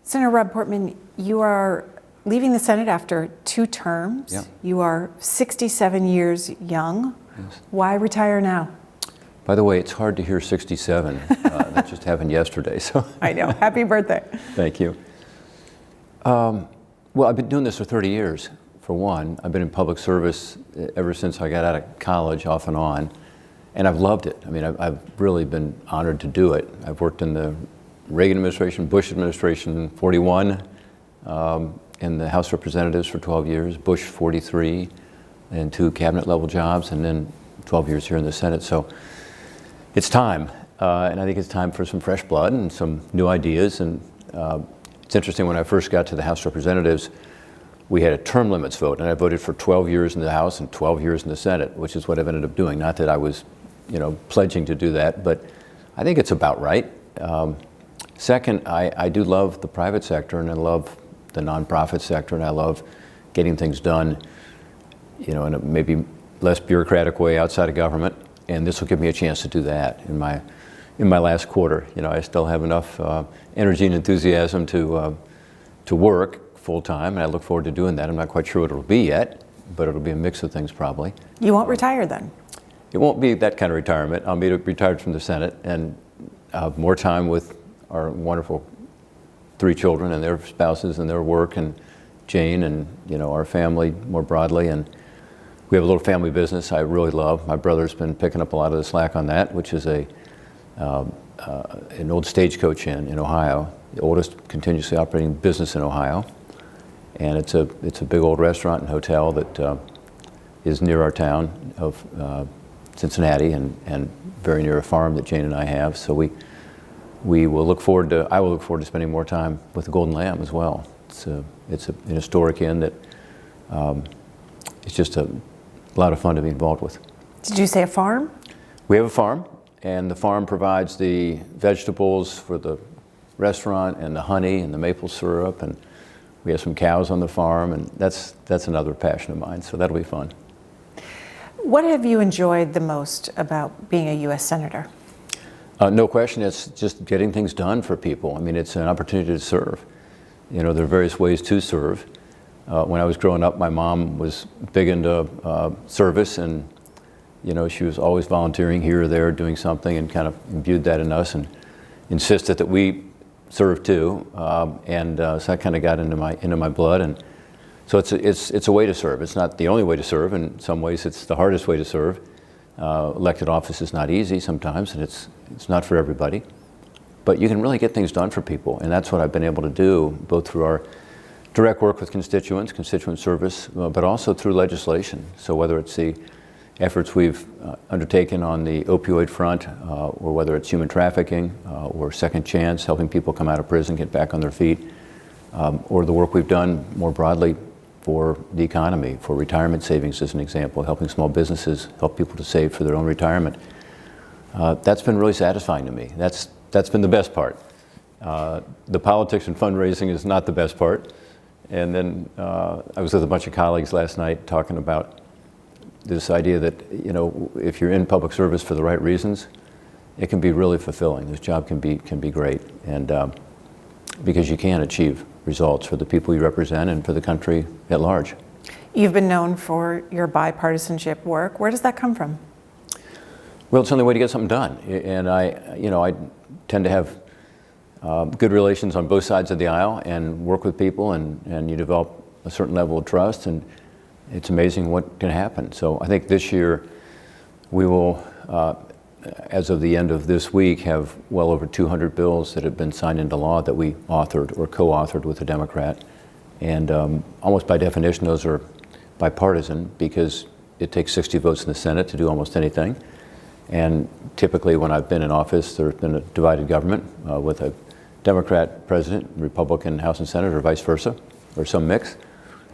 Senator Rob Portman, you are leaving the Senate after 2 terms. Yeah. You are 67 years young. Yes. Why retire now? By the way, it's hard to hear 67. That just happened yesterday. So I know. Happy birthday. Thank you. Well, I've been doing this for 30 years, for one. I've been in public service ever since I got out of college, off and on. And I've loved it. I mean, I've really been honored to do it. I've worked in the Reagan administration, Bush administration, 41, in the House of Representatives for 12 years, Bush 43, and 2 cabinet level jobs, and then 12 years here in the Senate. So it's time, and I think it's time for some fresh blood and some new ideas. And it's interesting, when I first got to the House of Representatives, we had a term limits vote, and I voted for 12 years in the House and 12 years in the Senate, which is what I've ended up doing. Not that I was, pledging to do that, but I think it's about right. Second, I do love the private sector, and I love the nonprofit sector, and I love getting things done, in a maybe less bureaucratic way outside of government. And this will give me a chance to do that in my last quarter. I still have enough energy and enthusiasm to work full time, and I look forward to doing that. I'm not quite sure what it'll be yet, but it'll be a mix of things probably. You won't retire then? It won't be that kind of retirement. I'll be retired from the Senate and have more time with our wonderful 3 children and their spouses and their work, and Jane and our family more broadly. And we have a little family business I really love. My brother's been picking up a lot of the slack on that, which is an old stagecoach in Ohio, the oldest continuously operating business in Ohio. And it's a big old restaurant and hotel that is near our town of Cincinnati, and very near a farm that Jane and I have. So I will look forward to spending more time with the Golden Lamb as well. It's an historic inn that it's just a lot of fun to be involved with. Did you say a farm? We have a farm, and the farm provides the vegetables for the restaurant and the honey and the maple syrup, and we have some cows on the farm, and that's another passion of mine, so that'll be fun. What have you enjoyed the most about being a U.S. Senator? No question, it's just getting things done for people. I mean, it's an opportunity to serve. There are various ways to serve. When I was growing up, my mom was big into service, and she was always volunteering here or there, doing something, and kind of imbued that in us and insisted that we serve too. So that kind of got into my blood, and so it's a way to serve. It's not the only way to serve. In some ways, it's the hardest way to serve. Elected office is not easy sometimes, and it's not for everybody. But you can really get things done for people, and that's what I've been able to do, both through our direct work with constituent service, but also through legislation. So whether it's the efforts we've undertaken on the opioid front, or whether it's human trafficking, or second chance, helping people come out of prison, get back on their feet, or the work we've done more broadly for the economy, for retirement savings as an example, helping small businesses help people to save for their own retirement. That's been really satisfying to me. That's been the best part. The politics and fundraising is not the best part. And then I was with a bunch of colleagues last night talking about this idea that, if you're in public service for the right reasons, it can be really fulfilling. This job can be great, and because you can achieve results for the people you represent and for the country at large. You've been known for your bipartisanship work. Where does that come from? Well, it's the only way to get something done, and I tend to have good relations on both sides of the aisle and work with people, and you develop a certain level of trust, and it's amazing what can happen. So I think this year we will, as of the end of this week, have well over 200 bills that have been signed into law that we authored or co-authored with a Democrat. And almost by definition, those are bipartisan, because it takes 60 votes in the Senate to do almost anything. And typically when I've been in office, there's been a divided government with a Democrat president, Republican House and Senate, or vice versa, or some mix.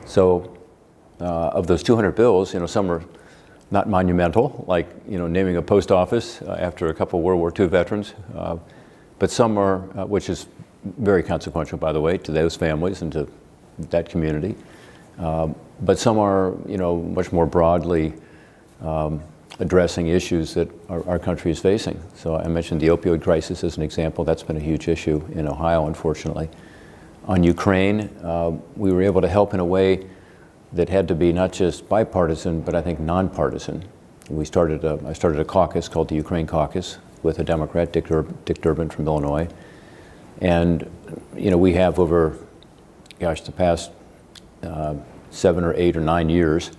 So of those 200 bills, some are not monumental, like naming a post office after a couple of World War II veterans, but some are, which is very consequential, by the way, to those families and to that community. But some are, much more broadly addressing issues that our country is facing. So I mentioned the opioid crisis as an example. That's been a huge issue in Ohio, unfortunately. On Ukraine, we were able to help in a way that had to be not just bipartisan, but I think nonpartisan. I started a caucus called the Ukraine Caucus with a Democrat, Dick Durbin from Illinois. And, we have over, the past 7 or 8 or 9 years,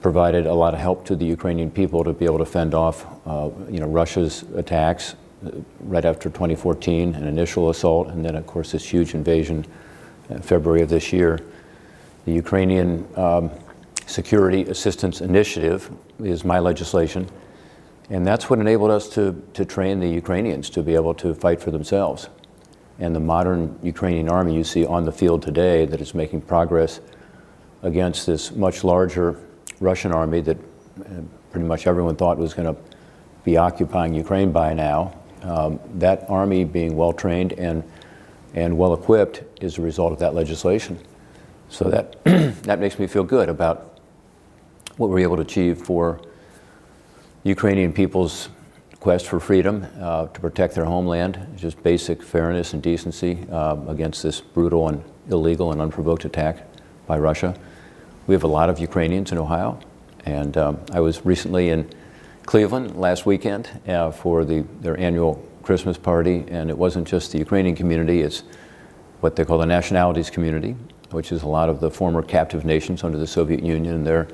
provided a lot of help to the Ukrainian people to be able to fend off, Russia's attacks right after 2014, an initial assault, and then, of course, this huge invasion in February of this year. The Ukrainian Security Assistance Initiative is my legislation, and that's what enabled us to train the Ukrainians to be able to fight for themselves. And the modern Ukrainian army you see on the field today that is making progress against this much larger Russian army that pretty much everyone thought was going to be occupying Ukraine by now. That army being well trained and well equipped is a result of that legislation. So that that makes me feel good about what we're able to achieve for Ukrainian people's quest for freedom, to protect their homeland, just basic fairness and decency against this brutal and illegal and unprovoked attack by Russia. We have a lot of Ukrainians in Ohio, and I was recently in Cleveland last weekend for their annual Christmas party, and it wasn't just the Ukrainian community, it's what they call the nationalities community, which is a lot of the former captive nations under the Soviet Union and their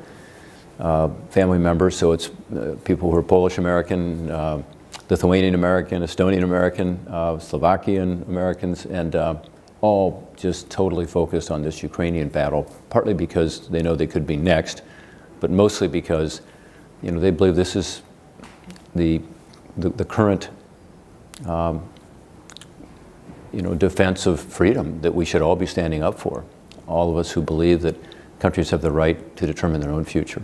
family members. So it's people who are Polish American, Lithuanian American, Estonian American, Slovakian Americans, and all just totally focused on this Ukrainian battle, partly because they know they could be next, but mostly because they believe this is the current defense of freedom that we should all be standing up for. All of us who believe that countries have the right to determine their own future.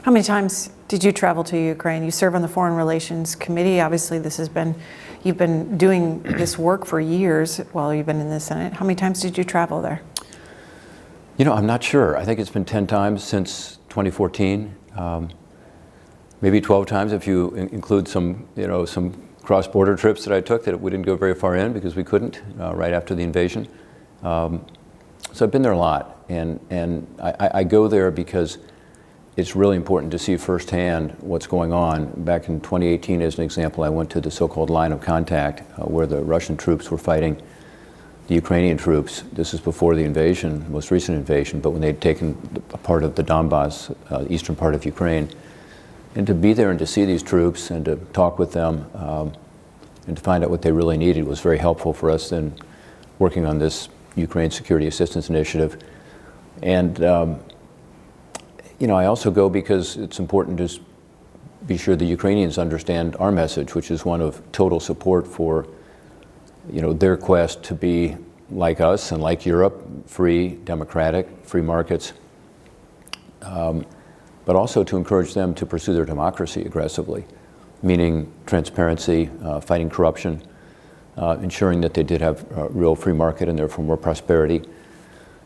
How many times did you travel to Ukraine? You serve on the Foreign Relations Committee. Obviously, you've been doing this work for years while you've been in the Senate. How many times did you travel there? I'm not sure. I think it's been 10 times since 2014. Maybe 12 times if you include some cross-border trips that I took that we didn't go very far in because we couldn't right after the invasion. So I've been there a lot, and I go there because it's really important to see firsthand what's going on. Back in 2018, as an example, I went to the so-called line of contact where the Russian troops were fighting the Ukrainian troops. This is before the invasion, the most recent invasion, but when they'd taken a part of the Donbass, eastern part of Ukraine. And to be there and to see these troops and to talk with them and to find out what they really needed was very helpful for us in working on this Ukraine Security Assistance Initiative. And I also go because it's important to be sure the Ukrainians understand our message, which is one of total support for their quest to be like us and like Europe, free, democratic, free markets, but also to encourage them to pursue their democracy aggressively, meaning transparency, fighting corruption, ensuring that they did have a real free market and therefore more prosperity.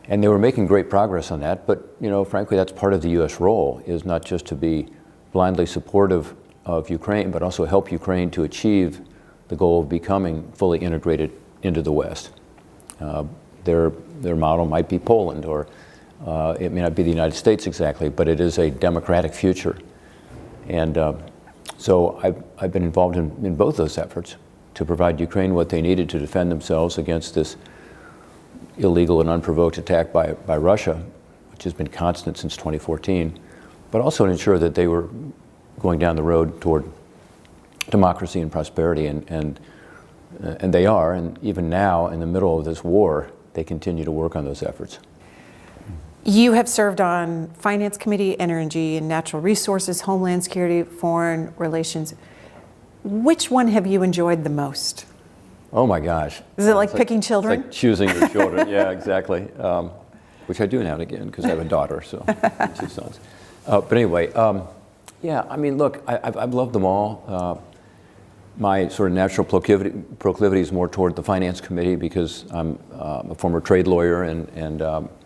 And they were making great progress on that, but frankly, that's part of the U.S. role, is not just to be blindly supportive of Ukraine, but also help Ukraine to achieve the goal of becoming fully integrated into the West. Their model might be Poland, or it may not be the United States exactly, but it is a democratic future. And so I've been involved in both those efforts to provide Ukraine what they needed to defend themselves against this illegal and unprovoked attack by Russia, which has been constant since 2014, but also to ensure that they were going down the road toward democracy and prosperity, and they are, and even now in the middle of this war, they continue to work on those efforts. You have served on Finance Committee, Energy and Natural Resources, Homeland Security, Foreign Relations. Which one have you enjoyed the most? Oh my gosh. Is it like picking children? It's like choosing your children, yeah, exactly. Which I do now and again, because I have a daughter, so 2 sons. But anyway, yeah, I mean, look, I've loved them all. My sort of natural proclivity is more toward the Finance Committee because I'm a former trade lawyer and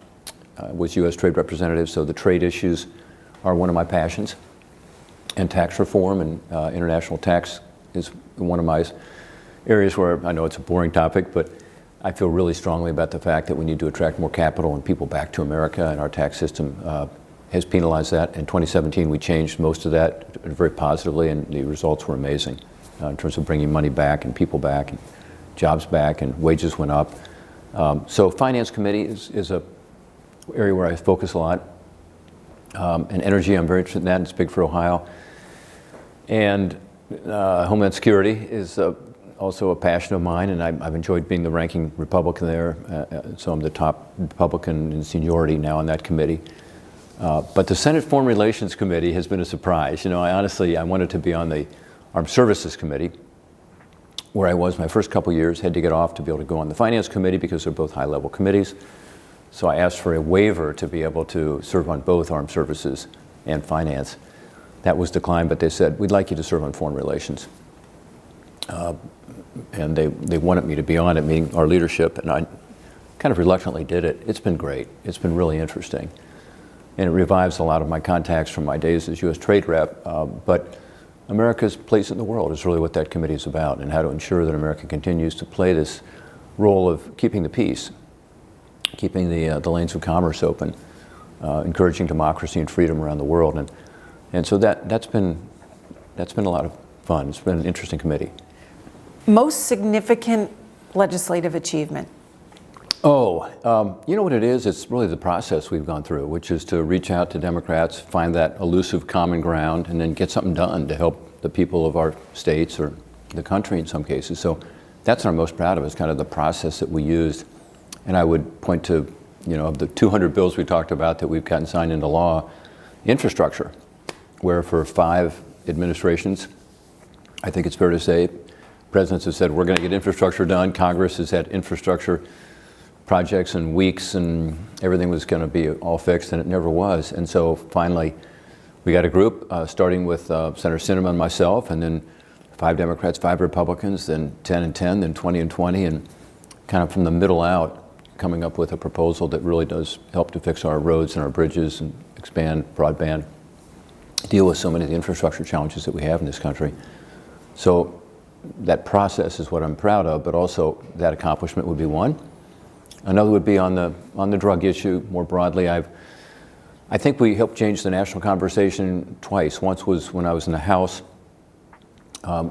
was U.S. trade representative, so the trade issues are one of my passions. And tax reform and international tax is one of my areas where I know it's a boring topic, but I feel really strongly about the fact that we need to attract more capital and people back to America, and our tax system has penalized that. In 2017, we changed most of that very positively, and the results were amazing in terms of bringing money back and people back and jobs back, and wages went up. So Finance Committee is a area where I focus a lot. And energy, I'm very interested in that. It's big for Ohio. And Homeland Security is also a passion of mine, and I've enjoyed being the ranking Republican there. So I'm the top Republican in seniority now on that committee. But the Senate Foreign Relations Committee has been a surprise. You know, I wanted to be on the Armed Services Committee, where I was my first couple years, had to get off to be able to go on the Finance Committee because they're both high-level committees. So I asked for a waiver to be able to serve on both Armed Services and Finance. That was declined, but they said, we'd like you to serve on Foreign Relations. And they wanted me to be on it, meeting our leadership, and I kind of reluctantly did it. It's been great. It's been really interesting. And it revives a lot of my contacts from my days as U.S. Trade Rep. But America's place in the world is really what that committee is about, and how to ensure that America continues to play this role of keeping the peace, keeping the lanes of commerce open, encouraging democracy and freedom around the world. And so that's been a lot of fun. It's been an interesting committee. Most significant legislative achievement? You know what it is? It's really the process we've gone through, which is to reach out to Democrats, find that elusive common ground, and then get something done to help the people of our states or the country in some cases. So that's what I'm most proud of, is kind of the process that we used. And I would point to, you know, of the 200 bills we talked about that we've gotten signed into law, infrastructure, where for 5 administrations, I think it's fair to say, presidents have said, we're going to get infrastructure done. Congress has had infrastructure projects in weeks, and everything was going to be all fixed, and it never was. And so finally, we got a group, starting with Senator Sinema and myself, and then 5 Democrats, 5 Republicans, then 10 and 10, then 20 and 20, and kind of from the middle out, coming up with a proposal that really does help to fix our roads and our bridges and expand broadband, deal with so many of the infrastructure challenges that we have in this country. So that process is what I'm proud of, but also that accomplishment would be one. Another would be on the drug issue more broadly. I think we helped change the national conversation twice. Once was when I was in the House.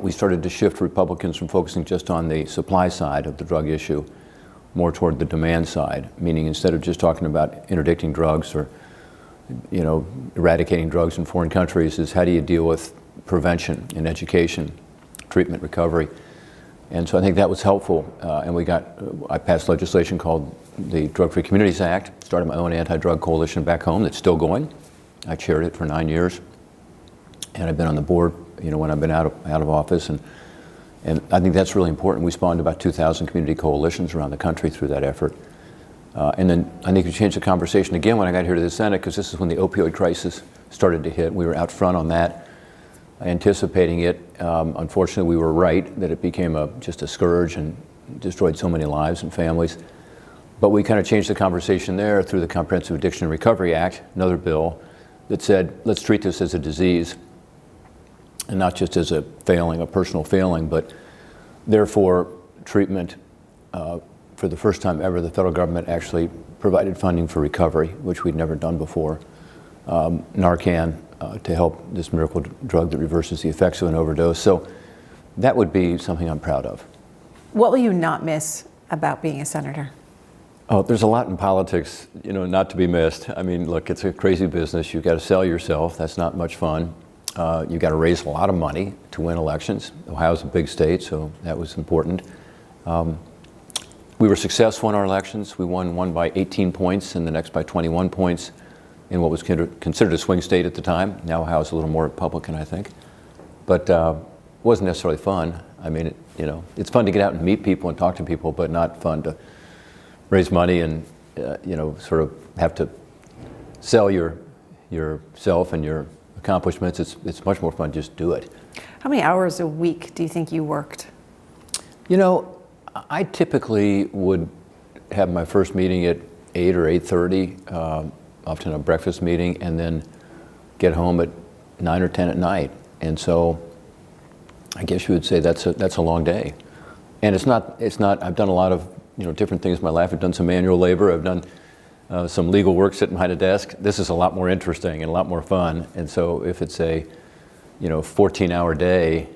We started to shift Republicans from focusing just on the supply side of the drug issue more toward the demand side, meaning instead of just talking about interdicting drugs or, you know, eradicating drugs in foreign countries, is how do you deal with prevention and education, treatment, recovery. And so I think that was helpful, and I passed legislation called the Drug-Free Communities Act, started my own anti-drug coalition back home that's still going. I chaired it for 9 years, and I've been on the board, you know, when I've been out of office, and I think that's really important. We spawned about 2,000 community coalitions around the country through that effort. And then I think we changed the conversation again when I got here to the Senate, because this is when the opioid crisis started to hit. We were out front on that, anticipating it. Unfortunately, we were right that it became just a scourge and destroyed so many lives and families. But we kind of changed the conversation there through the Comprehensive Addiction and Recovery Act, another bill that said, let's treat this as a disease and not just as a failing, a personal failing, but therefore treatment. For the first time ever, the federal government actually provided funding for recovery, which we'd never done before. Narcan, to help this miracle drug that reverses the effects of an overdose. So that would be something I'm proud of. What will you not miss about being a senator? Oh, there's a lot in politics, you know, not to be missed. I mean, look, it's a crazy business. You've got to sell yourself. That's not much fun. You've got to raise a lot of money to win elections. Ohio's a big state, so that was important. We were successful in our elections. We won one by 18 points and the next by 21 points in what was considered a swing state at the time. Now Ohio's a little more Republican, I think. But it wasn't necessarily fun. I mean, you know, it's fun to get out and meet people and talk to people, but not fun to raise money and, you know, sort of have to sell yourself and your accomplishments. It's much more fun to just do it. How many hours a week do you think you worked? You know, I typically would have my first meeting at 8 or 8:30, often a breakfast meeting, and then get home at 9 or 10 at night. And so I guess you would say that's a long day. And it's not, I've done a lot of different things in my life. I've done some manual labor. I've done some legal work sitting behind a desk. This is a lot more interesting and a lot more fun. And so if it's a 14-hour day,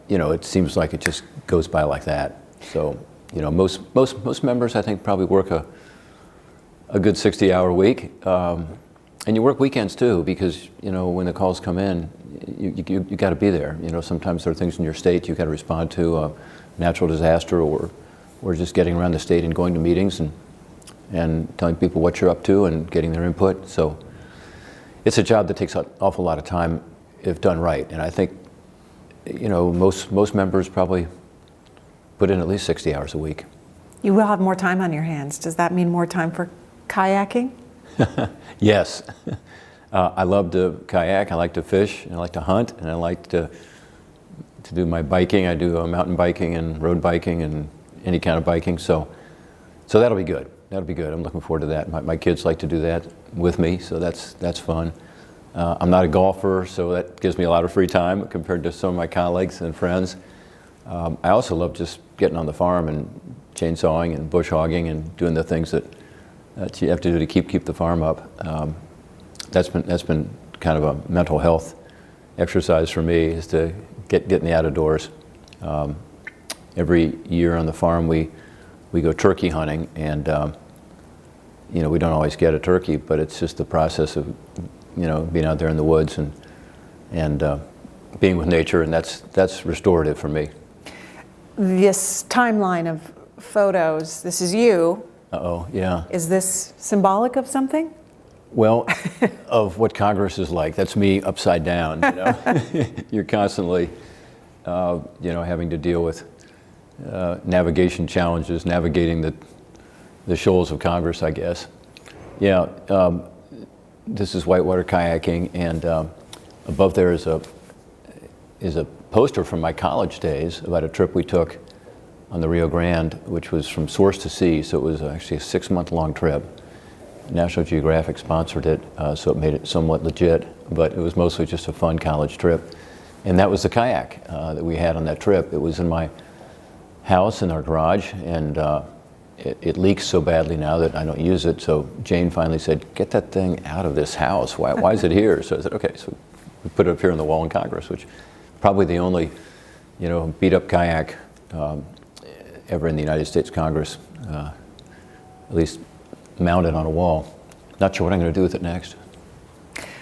it seems like it just goes by like that. So most members, I think, probably work a good 60-hour week. And you work weekends too, because when the calls come in, you got to be there. Sometimes there are things in your state you got to respond to, a natural disaster, or just getting around the state and going to meetings and telling people what you're up to and getting their input. So it's a job that takes an awful lot of time if done right. And I think most members probably put in at least 60 hours a week. You will have more time on your hands. Does that mean more time for kayaking? Yes. I love to kayak, I like to fish, and I like to hunt, and I like to do my biking. I do mountain biking and road biking and any kind of biking, so that'll be good. That'll be good. I'm looking forward to that. My kids like to do that with me, so that's fun. I'm not a golfer, so that gives me a lot of free time compared to some of my colleagues and friends. I also love just getting on the farm and chainsawing and bush hogging and doing the things that you have to do to keep the farm up. That's been kind of a mental health exercise for me, is to get in the out of doors. Every year on the farm we go turkey hunting, and we don't always get a turkey, but it's just the process of being out there in the woods and being with nature, and that's restorative for me. This timeline of photos, this is you. Uh-oh, yeah. Is this symbolic of something? Well, of what Congress is like. That's me upside down. You're constantly, having to deal with navigation challenges, navigating the shoals of Congress, I guess. Yeah, this is whitewater kayaking, and above there is a poster from my college days about a trip we took on the Rio Grande, which was from source to sea, so it was actually a 6-month-long trip. National Geographic sponsored it, so it made it somewhat legit, but it was mostly just a fun college trip. And that was the kayak that we had on that trip. It was in my house in our garage, and it leaks so badly now that I don't use it, so Jane finally said, "Get that thing out of this house. Why is it here?" So I said, "Okay." So we put it up here on the wall in Congress, which probably the only beat-up kayak ever in the United States Congress, at least mounted on a wall. Not sure what I'm going to do with it next.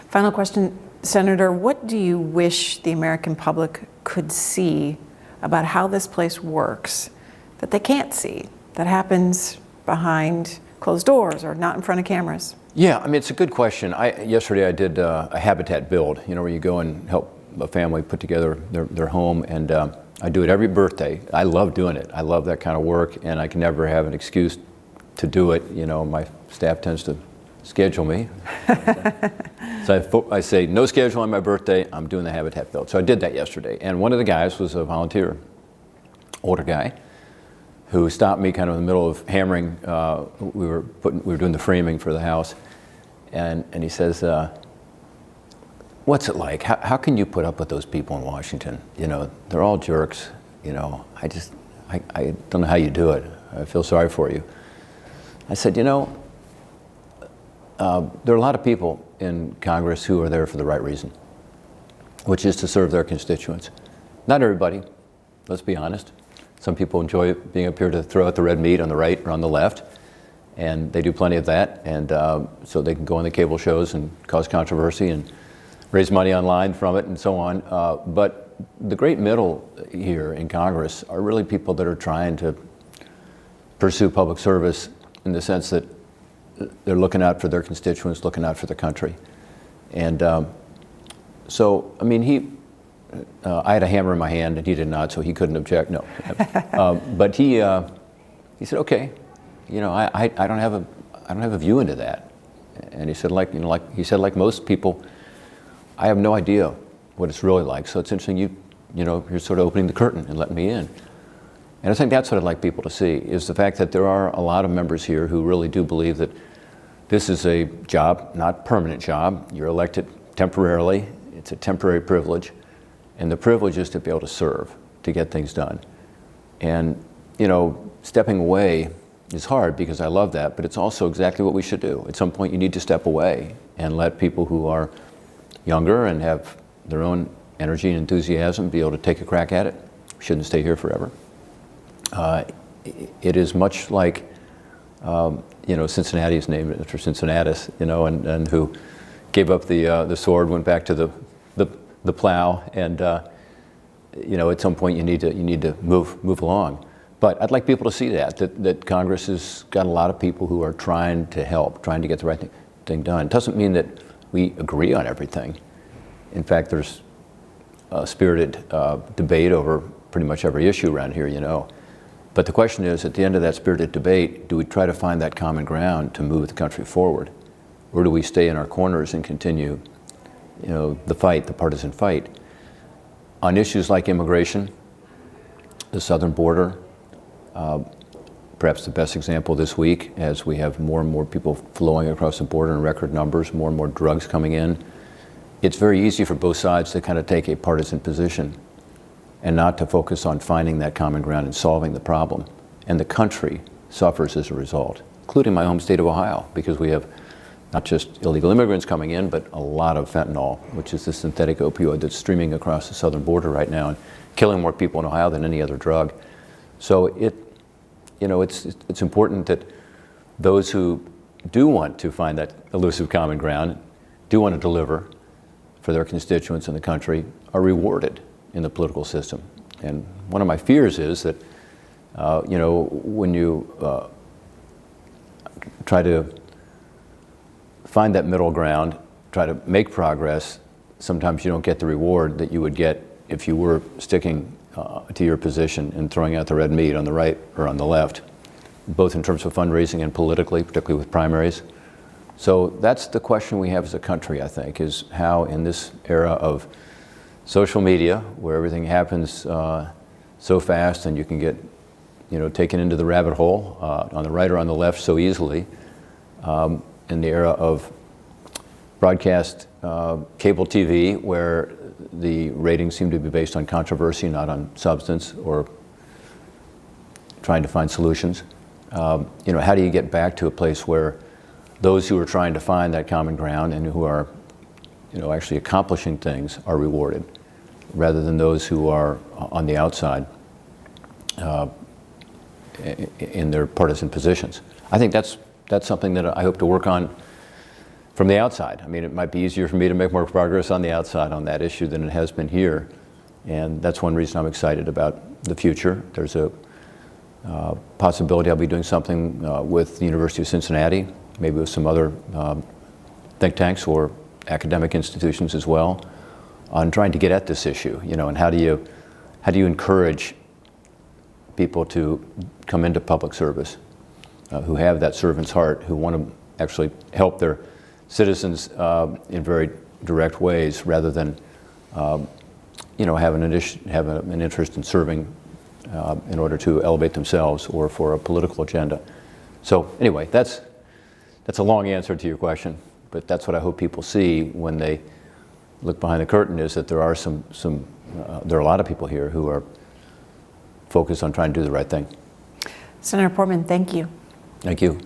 Final question, Senator. What do you wish the American public could see about how this place works that they can't see, that happens behind closed doors or not in front of cameras? Yeah, I mean, it's a good question. Yesterday I did a habitat build, where you go and help a family put together their home, and I do it every birthday. I love doing it. I love that kind of work, and I can never have an excuse to do it. My staff tends to schedule me. So I say, no schedule on my birthday, I'm doing the habitat build. So I did that yesterday, and one of the guys was a volunteer, older guy, who stopped me kind of in the middle of hammering. We were doing the framing for the house, and he says, "What's it like? How can you put up with those people in Washington? They're all jerks. I don't know how you do it. I feel sorry for you." I said, there are a lot of people in Congress who are there for the right reason, which is to serve their constituents. Not everybody, let's be honest. Some people enjoy being up here to throw out the red meat on the right or on the left, and they do plenty of that, and so they can go on the cable shows and cause controversy and raise money online from it and so on. But the great middle here in Congress are really people that are trying to pursue public service in the sense that they're looking out for their constituents, looking out for the country. And so, I mean, I had a hammer in my hand and he did not, so he couldn't object, no. But he said, "Okay, I don't have a view into that." And he said, like most people, I have no idea what it's really like. So it's interesting you're sort of opening the curtain and letting me in. And I think that's what I'd like people to see, is the fact that there are a lot of members here who really do believe that this is a job, not permanent job. You're elected temporarily. It's a temporary privilege. And the privilege is to be able to serve, to get things done. And stepping away is hard because I love that, but it's also exactly what we should do. At some point, you need to step away and let people who are younger and have their own energy and enthusiasm be able to take a crack at it. We shouldn't stay here forever. It is much like, Cincinnati is named after Cincinnatus, and who gave up the sword, went back to the plow, and at some point you need to move along. But I'd like people to see that Congress has got a lot of people who are trying to help, trying to get the right thing done. It doesn't mean that we agree on everything. In fact, there's a spirited debate over pretty much every issue around here, But the question is, at the end of that spirited debate, do we try to find that common ground to move the country forward? Or do we stay in our corners and continue, the partisan fight? On issues like immigration, the southern border, perhaps the best example this week, as we have more and more people flowing across the border in record numbers, more and more drugs coming in, it's very easy for both sides to kind of take a partisan position and not to focus on finding that common ground and solving the problem. And the country suffers as a result, including my home state of Ohio, because we have not just illegal immigrants coming in, but a lot of fentanyl, which is the synthetic opioid that's streaming across the southern border right now and killing more people in Ohio than any other drug. So it's important that those who do want to find that elusive common ground, do want to deliver for their constituents in the country, are rewarded in the political system. And one of my fears is that, when you try to find that middle ground, try to make progress, sometimes you don't get the reward that you would get if you were sticking to your position and throwing out the red meat on the right or on the left, both in terms of fundraising and politically, particularly with primaries. So that's the question we have as a country, I think, is how in this era of social media, where everything happens so fast and you can get taken into the rabbit hole on the right or on the left so easily, in the era of broadcast cable TV, where the ratings seem to be based on controversy, not on substance or trying to find solutions. How do you get back to a place where those who are trying to find that common ground and who are actually accomplishing things are rewarded, rather than those who are on the outside in their partisan positions? I think that's something that I hope to work on from the outside. I mean, it might be easier for me to make more progress on the outside on that issue than it has been here. And that's one reason I'm excited about the future. There's a possibility I'll be doing something with the University of Cincinnati, maybe with some other think tanks or academic institutions as well, on trying to get at this issue, and how do you encourage people to come into public service, who have that servant's heart, who want to actually help their citizens in very direct ways, rather than have an interest in serving in order to elevate themselves or for a political agenda. So anyway, that's a long answer to your question, but that's what I hope people see when they look behind the curtain, is that there are there are a lot of people here who are focused on trying to do the right thing. Senator Portman, thank you. Thank you.